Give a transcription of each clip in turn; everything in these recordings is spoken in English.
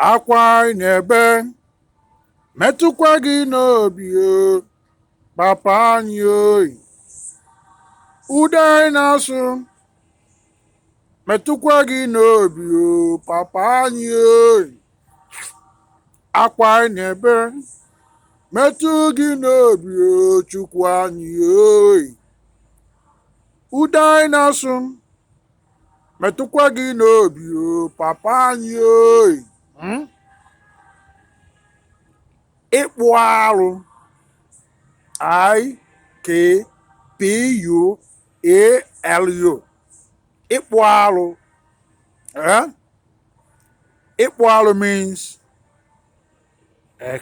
akwa na-ebe metụkwa gị n'obi o papa anyị oyi ude anyị na-asụ metụkwa gị n'obi o papa anyị oyi akwa anyị na-ebe metụ gị n'obi o chukwu anyị oyi ude anyị na-asụ metụkwa gị n'obi o papa anyị oyi ịkpụ arụ Ikpualu ịkpụ arụ Ikpualu means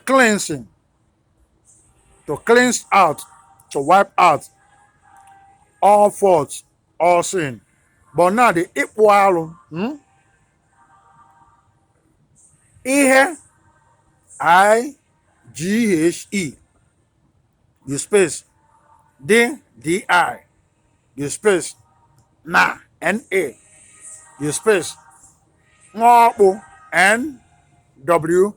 cleansing, to cleanse out, to wipe out all faults, all sin. But now the Ikpualu, Ighe, Ighe, you space, D-I, you space, N-A, you space, Nwokpu, Nwokpu,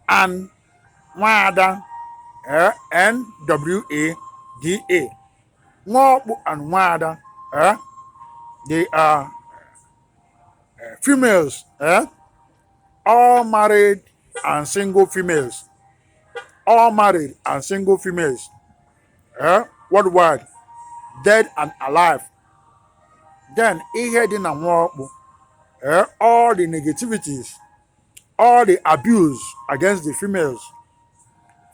and Nwada, Nwada. Nwokpu and Nwada, they are females, all married and single females. All married and single females, worldwide, dead and alive. Then Ighe dị na Nwokpu, all the negativities, all the abuse against the females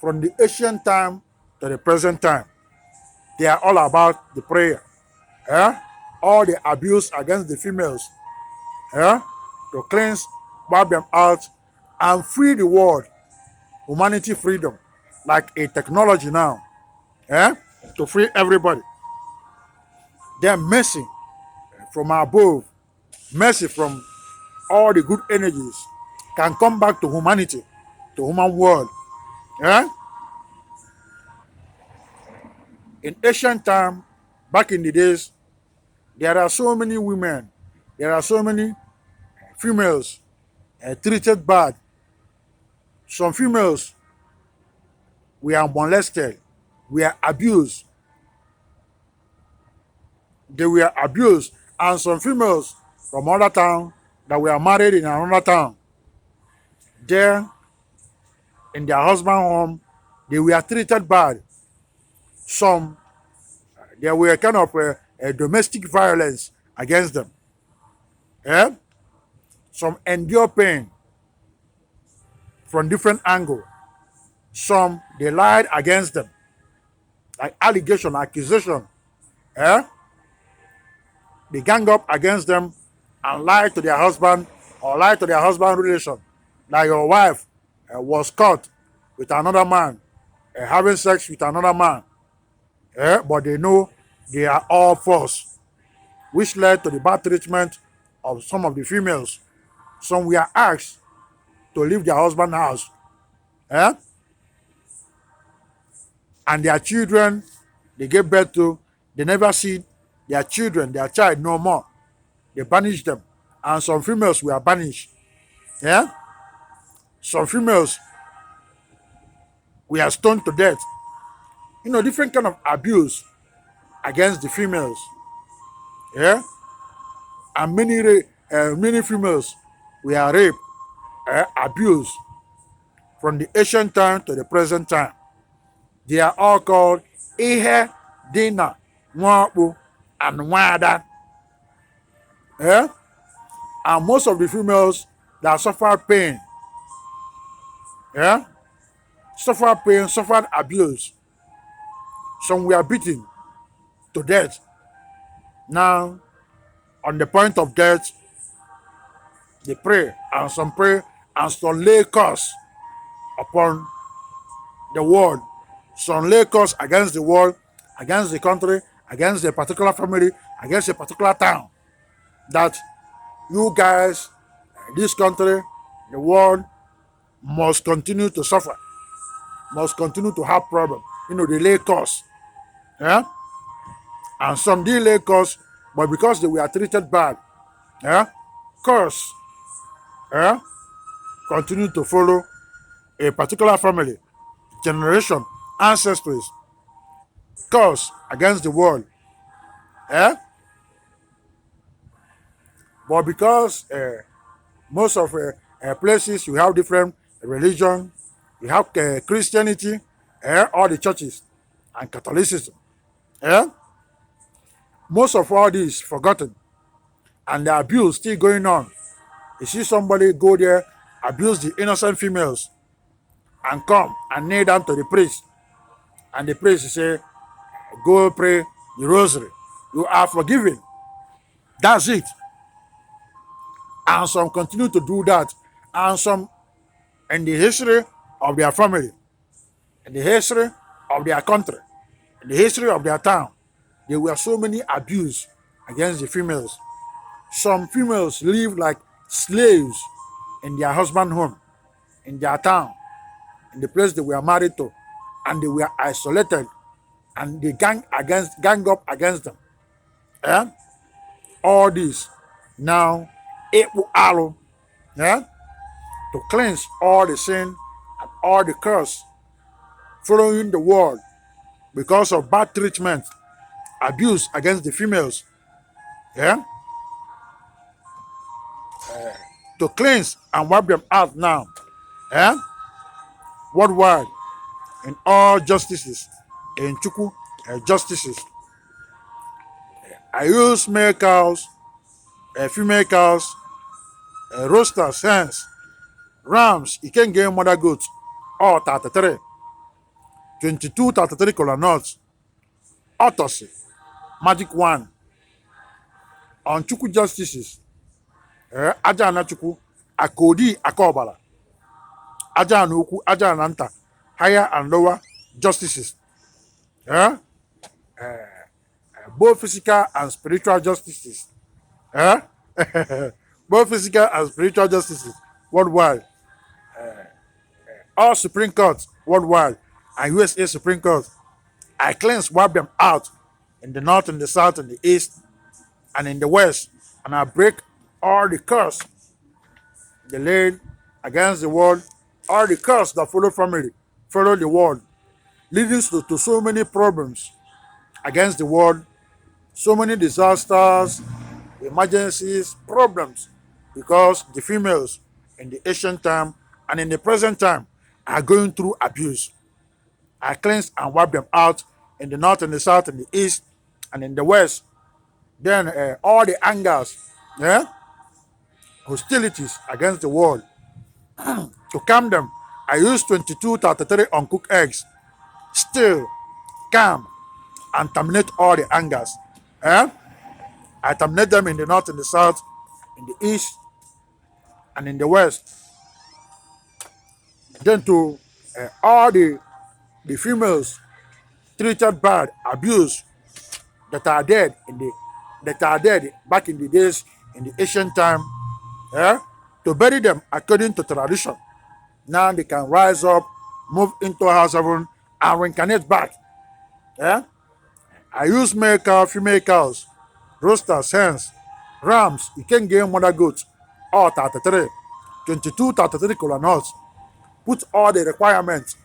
from the ancient time to the present time, they are all about the prayer. All the abuse against the females, to cleanse, wipe them out, and free the world. Humanity freedom, like a technology now, to free everybody. Then mercy from above, mercy from all the good energies can come back to humanity, to human world. In ancient time, back in the days, there are so many women, there are so many females treated bad. Some females were molested, were abused. They were abused, and some females from other town that were married in another town, there in their husband home, they were treated bad. Some there were kind of a domestic violence against them. Some endure pain from different angles. Some they lied against them, like allegation, accusation. They gang up against them and lie to their husband or lie to their husband relation. Like your wife was caught with another man, having sex with another man. But they know they are all false, which led to the bad treatment of some of the females. Some were asked to leave their husband's house. And their children, they gave birth to, they never see their children, their child no more. They banished them. And some females were banished. Some females were stoned to death. Different kind of abuse against the females. And many females were raped, abused from the ancient time to the present time. They are all called Ighe, Dina, Nwokpu, and Nwada. And most of the females that suffered pain, suffered abuse. Some were beaten to death. Now, on the point of death, they pray, and some lay curse upon the world. Some lay curse against the world, against the country, against a particular family, against a particular town. That you guys, this country, the world, must continue to suffer, must continue to have problems. They lay curse. And some did lay curse, but because they were treated bad, curse eh, continue to follow a particular family, generation, ancestries, curse against the world. Eh? But because most of places you have different religion, you have Christianity, all the churches, and Catholicism. Eh? Most of all this forgotten, and the abuse still going on. You see somebody go there, abuse the innocent females, and come and kneel down to the priest, and the priest say, "Go pray the rosary. You are forgiven." That's it. And some continue to do that, and some in the history of their family, in the history of their country, in the history of their town, there were so many abuse against the females. Some females live like slaves in their husband home, in their town, in the place they were married to, and they were isolated, and they gang up against them. Eh? All this now, Ikpualu, yeah, to cleanse all the sin and all the curse following the world because of bad treatment, abuse against the females, yeah, to cleanse and wipe them out now, yeah, worldwide in all justices, in Chuku justices. I use male cows, female cows, roosters, hens, rams, you can get mother goats, all 33, 22 33 kola nuts, autopsy, magic one, on Chuku justices, aja na Chuku, akodi akobala, aja na ukwu, aja na nta, higher and lower justices, eh? Both physical and spiritual justices, eh? Both physical and spiritual justices worldwide, all Supreme Courts worldwide, and USA Supreme Court. I cleanse, wipe them out in the north, in the south, in the east, and in the west, and I break all the curse they laid against the world, all the curse that follow family, follow the world, leading to so many problems against the world, so many disasters, emergencies, problems, because the females in the ancient time and in the present time are going through abuse. I cleanse and wipe them out in the north, in the south, in the east, and in the west. Then all the angers, yeah, hostilities against the world, to calm them, I use 22 33 uncooked eggs, still calm and terminate all the angers. Eh? I terminate them in the north, in the south, in the east, and in the west. Then to all the females treated bad, abused, that are dead back in the days in the ancient time, eh, to bury them according to tradition. Now they can rise up, move into house heaven, and reincarnate back. Eh? I use male cow, female cows, roosters, hens, rams, you can get mother goats, all 33, 22 33 kola nuts, put all the requirements,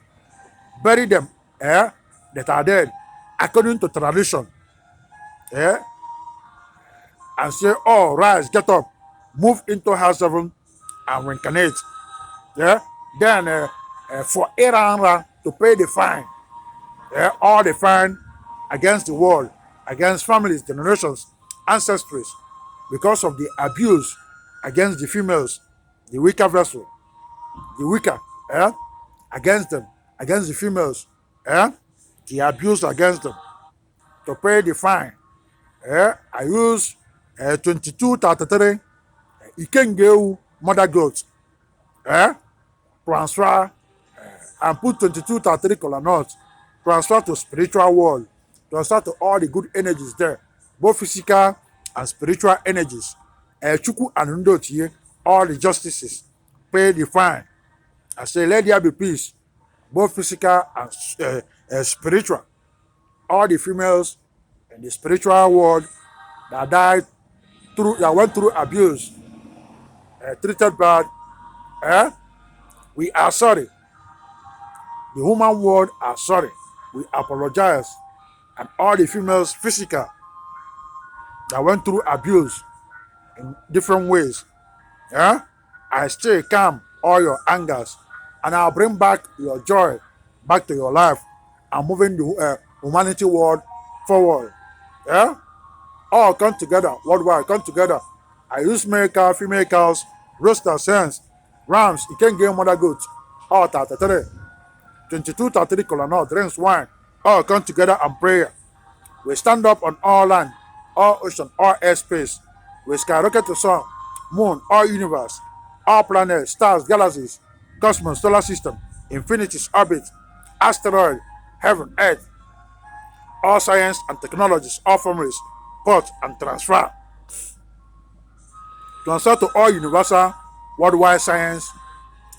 bury them, that are dead according to tradition, eh, and say, "Oh, rise, get up, move into house heaven, and reincarnate." Yeah. Then for Iran to pay the fine, all the fine against the world, against families, generations, ancestries, because of the abuse against the females, the weaker vessel, the weaker, eh, against them, against the females, the abuse against them, to pay the fine. I use 22 33 Ikengeu mother goats, transfer and put 22 33 kola nuts, transfer to spiritual world, transfer to all the good energies there, both physical and spiritual energies. Chuku and Ndotie, all the justices, pay the fine. I say, let there be peace, both physical and spiritual. All the females in the spiritual world that died that went through abuse, treated bad, Eh? We are sorry. The human world are sorry. We apologize. And all the females physical that went through abuse in different ways. Yeah? I still calm all your angers and I'll bring back your joy back to your life and moving the humanity world forward. Yeah? All come together, worldwide, come together. I use male cow, female cows, roosters, hens, rams, you can get mother goats, all 33, 22, 33 color nut, drinks wine, all come together and pray. We stand up on all land, all ocean, all airspace. We skyrocket to sun, moon, all universe, all planets, stars, galaxies, cosmos, solar system, infinities, orbit, asteroid, heaven, earth, all science and technologies, all formulas, port and transfer. Transfer to all universal, worldwide science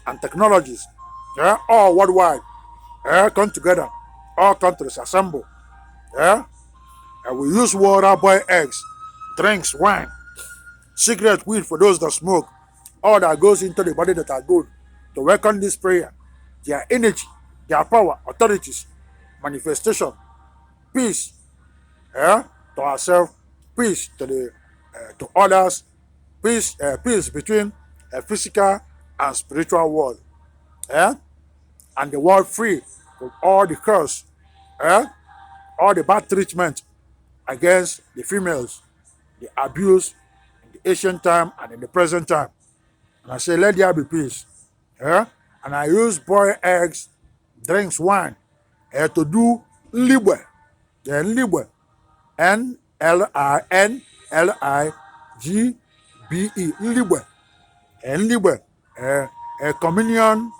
and technologies. Yeah, all worldwide. Yeah, come together. All countries assemble. Yeah, and we use water, boil eggs, drinks, wine, cigarette, weed for those that smoke. All that goes into the body that are good to welcome this prayer. Their energy, their power, authorities, manifestation, peace. Yeah, to ourselves, peace to the to others, peace between physical and spiritual world. Yeah, and the world free from all the curse, eh? All the bad treatment against the females, the abuse in the ancient time and in the present time. And I say, let there be peace. Eh? And I use boiled eggs, drinks wine to do libe. Libe. Nlinlige. Libe. And libe. A communion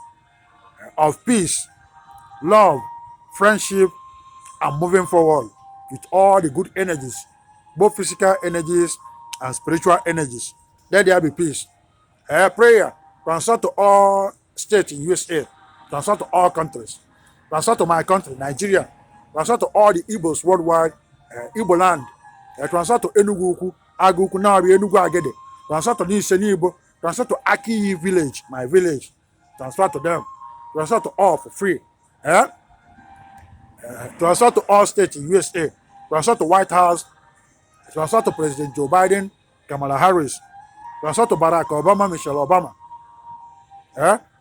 of peace, love, friendship, and moving forward with all the good energies, both physical energies and spiritual energies. Let there be peace. Prayer transfer to all states in USA, transfer to all countries, transfer to my country, Nigeria, transfer to all the Igbos worldwide, Igbo land, transfer to Enugu Ukwu, Agu Ukwu, Nabi, Enugu Agede, transfer to Niseni Igbo, transfer to Aki village, my village, transfer to them, transfer to all for free. Transfer to all states in USA, transfer to White House, transfer to President Joe Biden, Kamala Harris, transfer to Barack Obama, Michelle Obama,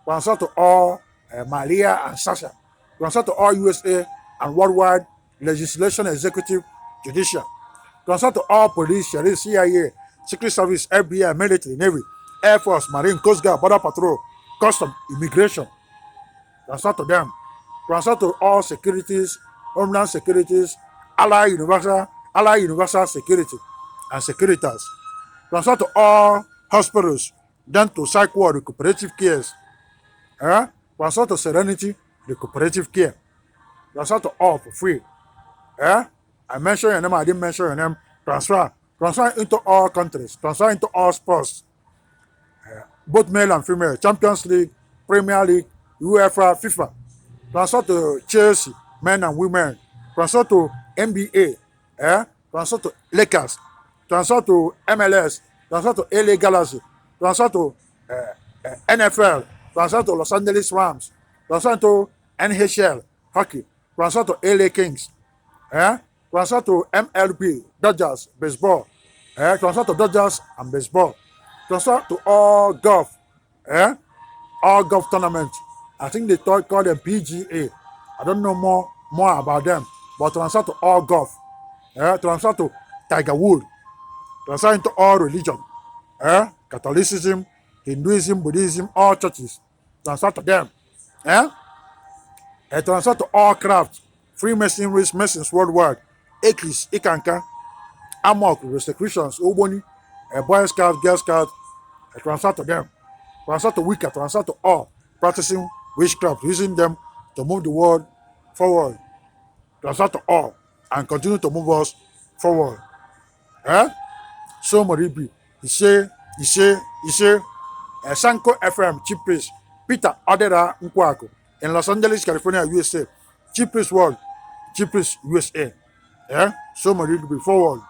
transfer to all Malia and Sasha, transfer to all USA and worldwide legislation, executive, judicial, transfer to all police, sheriff, CIA, Secret Service, FBI, military, Navy, Air Force, Marine, Coast Guard, Border Patrol, Custom, Immigration, transfer to them. Transfer to all securities, homeland securities, allied universal security, and securitas. Transfer to all hospitals, then to psych ward, the cooperative cares. Transfer to Serenity, the cooperative care. Transfer to all for free. I mentioned your name, I didn't mention your name. Transfer. Transfer into all countries. Transfer into all sports. Both male and female. Champions League, Premier League, UEFA, FIFA. Transfer to Chelsea, men and women. Transfer to NBA. Transfer to Lakers. Transfer to MLS. Transfer to LA Galaxy. Transfer to NFL. Transfer to Los Angeles Rams. Transfer to NHL hockey. Transfer to LA Kings. Transfer to MLB Dodgers baseball. Transfer to Dodgers and baseball. Transfer to all golf. All golf tournaments. I think they call them PGA. I don't know more about them. But transfer to all golf. Transfer to Tiger Woods. Transfer into all religion. Catholicism, Hinduism, Buddhism, all churches. Transfer to them. Transfer to all crafts. Freemasonry, Masons worldwide. Ekis, Ikanka, Amok, Rosicrucians, Oboni, Boy Scouts, Girl Scouts. Transfer to them. Transfer to Wicca. Transfer to all practicing witchcraft, using them to move the world forward. Transfer to all and continue to move us forward. So Moribi, he say, Sanko FM, Chief Priest, Peter Adera Nkwaku, in Los Angeles, California, USA. Chief Priest World, Chief Priest USA. So Moribi, forward.